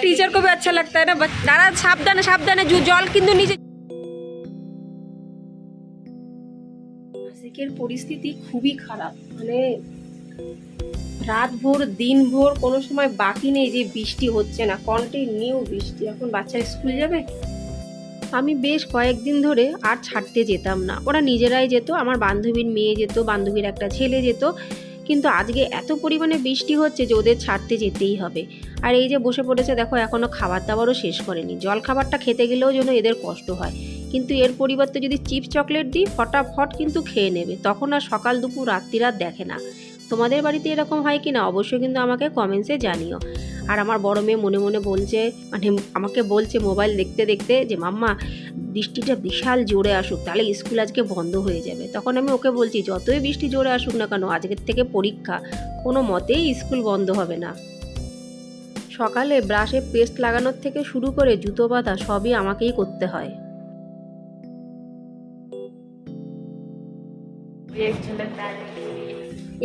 Teacher को भी अच्छा लगता है ना। दादा सावधाने सावधाने জল কিন্তু নিচে। আজকের পরিস্থিতি খুবই খারাপ, মানে রাত ভোর দিন ভোর কোনো সময় বাকি নেই যে বৃষ্টি হচ্ছে না, কন্টিনিউ বৃষ্টি। এখন বাচ্চারা স্কুল যাবে। আমি বেশ কয়েকদিন ধরে আর ছাড়তে যেতাম না, ওরা নিজেরাই যেত, আমার বান্ধবীর মেয়ে যেত, বান্ধবীর একটা ছেলে যেত। কিন্তু আজকে এত পরিমাণে বৃষ্টি হচ্ছে যে ওদের ছাড়তে যেতেই হবে। আর এই যে বসে পড়েছে দেখো, এখনও খাবার দাবারও শেষ করেনি। জল খাবারটা খেতে গেলেও যেন এদের কষ্ট হয়, কিন্তু এর পরিবর্তে যদি চিপস চকলেট দিই ফটাফট কিন্তু খেয়ে নেবে। তখন আর সকাল দুপুর রাত দেখে না। তোমাদের বাড়িতে এরকম হয় কি না অবশ্যই কিন্তু আমাকে কমেন্টসে জানিও। আর আমার বড় মেয়ে মনে মনে বলছে, মানে আমাকে বলছে মোবাইল দেখতে দেখতে যে মাম্মা বৃষ্টিটা বিশাল জোরে আসুক, তাহলে স্কুল আজকে বন্ধ হয়ে যাবে। তখন আমি ওকে বলছি যতই বৃষ্টি জোরে আসুক না কেন, আজকের থেকে পরীক্ষা, কোনো মতেই স্কুল বন্ধ হবে না। সকালে ব্রাশে পেস্ট লাগানোর থেকে শুরু করে জুতো বাঁধা সবই আমাকেই করতে হয়।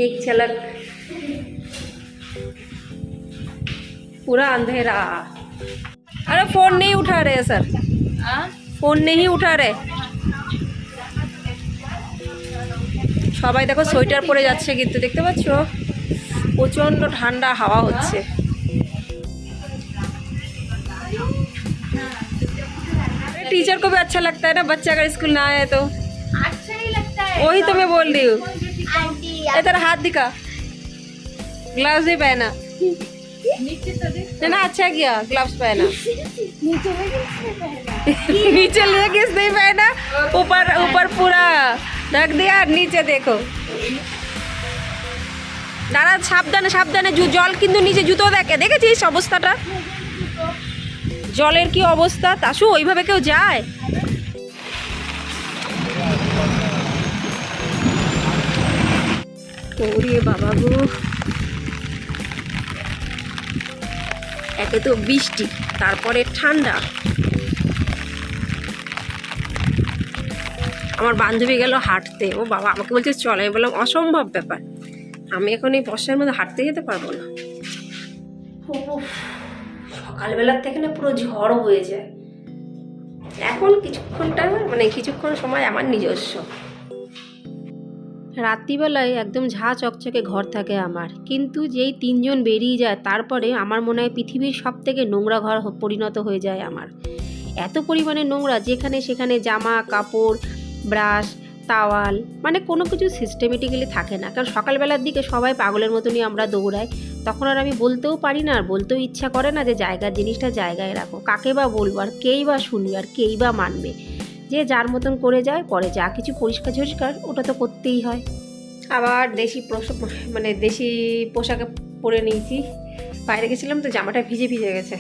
एक झलक पूरा अंधेरा। अरे फोन नहीं उठा रहे सर, फोन नहीं उठा रहे। সবাই দেখো সোয়েটার পরে যাচ্ছে, কিন্তু দেখতে পাচ্ছ প্রচন্ড ঠান্ডা হাওয়া হচ্ছে। टीचर को भी अच्छा लगता है ना, बच्चा अगर स्कूल ना आए तो अच्छा ही लगता है। वही तो मैं बोल रही हूँ। आंटी इधर हाथ दिखा, ग्लव्स भी पहना। नीचे तो देख, ना अच्छा किया ग्लव्स पहना। नीचे में किसने पहना? नीचे ले किस नहीं पहना, ऊपर ऊपर पूरा ढक दिया, नीचे देखो। দাদা সাবধানে সাবধানে জল কিন্তু নিচে, জুতো দেখেছিস অবস্থাটা, জলের কি অবস্থা। তাসু ওইভাবে কেউ যায়? ওরে বাবা গো, একে তো বৃষ্টি, তারপরে ঠান্ডা। আমার বান্ধবী গেল হাঁটতে, ও বাবা আমাকে বলছে চল, আমি বললাম অসম্ভব ব্যাপার, আমি এখন এই বর্ষার মধ্যে হাঁটতে যেতে পারবো না। সকালবেলার থেকে না পুরো ঝড় হয়ে যায়। এখন কিছুক্ষণ সময় আমার নিজস্ব। রাত্রিবেলায় একদম ঝাঁ চকচকে ঘর থাকে আমার, কিন্তু যেই 3 জন বেরিয়ে যায় তারপরে আমার মনে হয় পৃথিবীর সব থেকে নোংরা ঘর পরিণত হয়ে যায় আমার। এত পরিমাণে নোংরা, যেখানে সেখানে জামা কাপড়, ব্রাশ, তাওয়াল, মানে কোনো কিছু সিস্টেমেটিক্যালি থাকে না। কারণ সকালবেলার দিকে সবাই পাগলের মতনই আমরা দৌড়াই, তখন আর আমি বলতেও পারি না, আর বলতেও ইচ্ছা করে না যে জায়গার জিনিসটা জায়গায় রাখো। কাকে বা বলবো, আর কেই বা শুনবে, আর কেই বা মানবে। যে যার মতন করে যায় পরে, যা কিছু পরিষ্কার ঝরিষ্কার ওটা তো করতেই হয়। আবার দেশি পোশাকে পরে নিয়েছি, বাইরে গেছিলাম তো জামাটা ভিজে গেছে।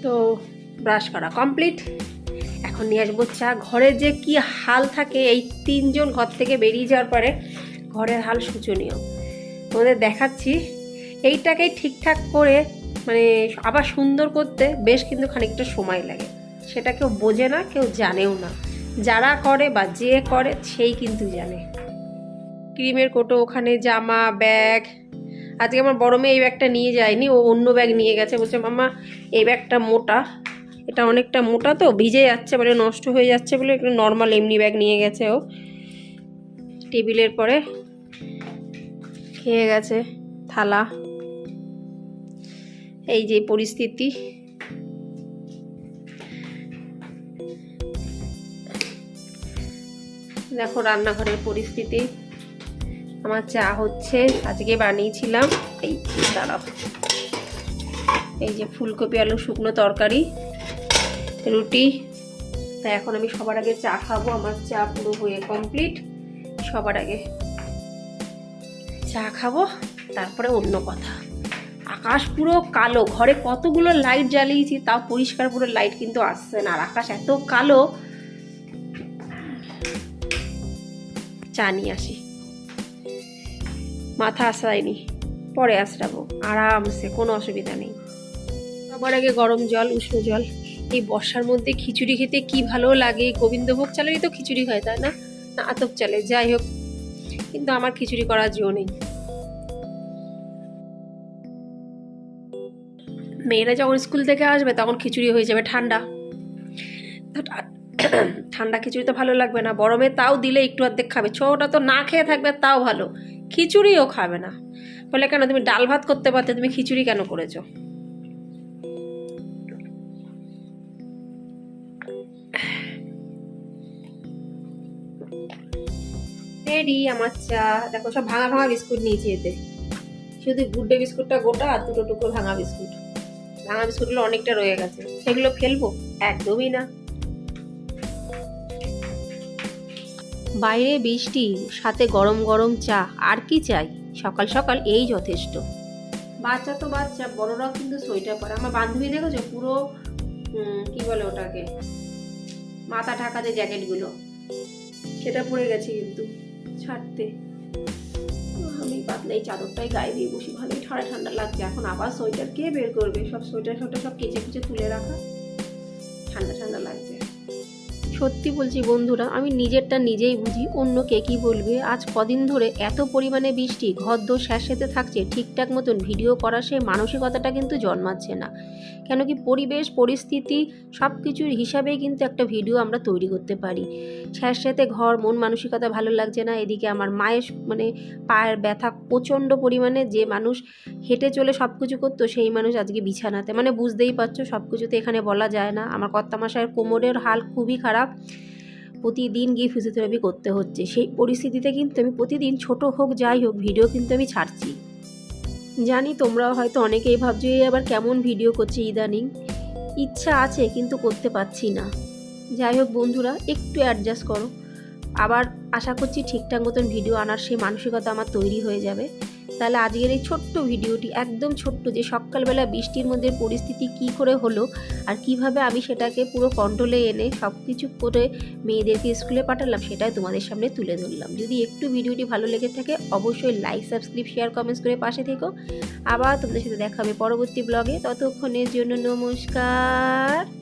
তো ব্রাশ করা কমপ্লিট, এখন নিয়ে আসবো চা। ঘরের যে কি হাল থাকে এই 3 জন ঘর থেকে বেরিয়ে যাওয়ার পরে, ঘরের হাল শোচনীয়। তোমাদের দেখাচ্ছি। এইটাকেই ঠিকঠাক করে মানে আবার সুন্দর করতে বেশ কিন্তু খানিকটা সময় লাগে, সেটা কেউ বোঝে না, কেউ জানেও না। যারা করে বা যে করে সেই কিন্তু জানে। ক্রিমের কোটো ওখানে, জামা, ব্যাগ। আজকে আমার বড় মেয়ে এই ব্যাগটা নিয়ে যায়নি, ও অন্য ব্যাগ নিয়ে গেছে। বলছে মাম্মা এই ব্যাগটা মোটা, এটা অনেকটা মোটা তো ভিজে যাচ্ছে, বলে নষ্ট হয়ে যাচ্ছে বলে একটু নর্মাল এমনি ব্যাগ নিয়ে গেছে ও। টেবিলের পরে খেয়ে গেছে থালা। এই যে পরিস্থিতি। দেখো রান্নাঘরের পরিস্থিতি। আমার চা হচ্ছে, আজকে বানিয়েছিলাম এই দাঁড়াও, এই যে ফুলকপি আলু শুকনো তরকারি, রুটি। তাই এখন আমি সবার আগে চা খাবো। আমার চা পুরো হয়ে কমপ্লিট, সবার আগে চা খাবো, তারপরে অন্য কথা। আকাশ পুরো কালো, ঘরে কতগুলো লাইট জ্বালিয়েছি তাও পরিষ্কার পুরো লাইট কিন্তু আসছে না, আর আকাশ এত কালো। চা নিয়ে আসি, মাথা আসায়নি, পরে আসরাবো আরামসে, কোনো অসুবিধা নেই। সবার আগে গরম জল, উষ্ণ জল। এই বর্ষার মধ্যে খিচুড়ি খেতে কি ভালো লাগে। গোবিন্দভোগ চালেরই তো খিচুড়ি হয় তাই না, না আতপ চালে, যাই হোক, কিন্তু আমার খিচুড়ি করার জো নেই। মেয়েরা যখন স্কুল থেকে আসবে তখন খিচুড়ি হয়ে যাবে ঠান্ডা, তো ঠান্ডা খিচুড়ি তো ভালো লাগবে না, গরমে তাও দিলে একটু অর্ধেক খাবে, ছোটটা তো না খেয়ে থাকবে তাও ভালো, খিচুড়িও খাবে না। বলে কেন তুমি ডাল ভাত করতে পারতে, তুমি খিচুড়ি কেন করেছো? রেডি আমার চা। দেখো সব ভাঙা ভাঙা বিস্কুট নিয়েছি এতে, শুধু গুড ডে বিস্কুটটা গোটা আর দুটো টুকরো ভাঙা বিস্কুট। ভাঙা বিস্কুটগুলো অনেকটা রয়ে গেছে, সেগুলো ফেলবো? একদমই না। বাইরে বৃষ্টি, সাথে গরম গরম চা, আর কি চাই? সকাল সকাল এই যথেষ্ট। বাচ্চা তো বাচ্চা, বড়রাও কিন্তু সোয়েটার পরে। আমার বান্ধবী দেখেছো পুরো কি বলে ওটাকে, মাথা ঢাকা যে জ্যাকেটগুলো, সেটা পরে গেছে কিন্তু ছাড়তে। আমি পাতলা এই চাদরটাই গায়ে দিয়ে বসি, ভালোই ঠান্ডা ঠান্ডা লাগছে। এখন আবার সোয়েটার কে বের করবে? সব সোয়েটার সব কেচে কুচে তুলে রাখা, ঠান্ডা ঠান্ডা লাগছে। সত্যি বলছি বন্ধুরা, আমি নিজেরটা নিজেই বুঝি, অন্য কে কী বলবে। আজ কদিন ধরে এত পরিমাণে বৃষ্টি, ঘরদোর স্যাঁতসেঁতে থাকছে, ঠিকঠাক মতন ভিডিও করা সেই মানসিকতাটা কিন্তু জন্মাচ্ছে না। কেন কি পরিবেশ পরিস্থিতি সব কিছুর হিসাবেই কিন্তু একটা ভিডিও আমরা তৈরি করতে পারি। স্যাঁতসেঁতে ঘর, মন মানসিকতা ভালো লাগছে না। এদিকে আমার মায়ের পায়ের ব্যথা প্রচণ্ড পরিমাণে, যে মানুষ হেঁটে চলে সব কিছু করতো সেই মানুষ আজকে বিছানাতে, বুঝতেই পারছো, সব কিছু তো এখানে বলা যায় না। আমার কর্তামশায়ের কোমরের হাল খুবই খারাপ, প্রতিদিন গিয়ে ফিজিওথেরাপি করতে হচ্ছে। সেই পরিস্থিতিতে কিন্তু আমি প্রতিদিন ছোট হোক যাই হোক ভিডিও কিন্তু আমি ছাড়ছি। জানি তোমরাও হয়তো অনেকেই ভাবছো এই আবার কেমন ভিডিও করছে ইদানিং। ইচ্ছা আছে কিন্তু করতে পারছি না। যাই হোক বন্ধুরা, একটু অ্যাডজাস্ট করো। আবার আশা করছি ঠিকঠাক মতন ভিডিও আনার সেই মানসিকতা আমার তৈরি হয়ে যাবে। তাহলে আজকের এই ছোট্ট ভিডিওটি, একদম ছোট্ট, যে সকালবেলা বৃষ্টির মধ্যে পরিস্থিতি কি করে হলো আর কিভাবে আমি সেটাকে পুরো কন্ট্রোলে এনে সব কিছু করে মেয়েদেরকে স্কুলে পাঠালাম, সেটাই তোমাদের সামনে তুলে ধরলাম। যদি একটু ভিডিওটি ভালো লেগে থাকে অবশ্যই লাইক, সাবস্ক্রাইব, শেয়ার, কমেন্টস করে পাশে থেকো। আবার তোমাদের সাথে দেখা হবে পরবর্তী ব্লগে। ততক্ষণের জন্য নমস্কার।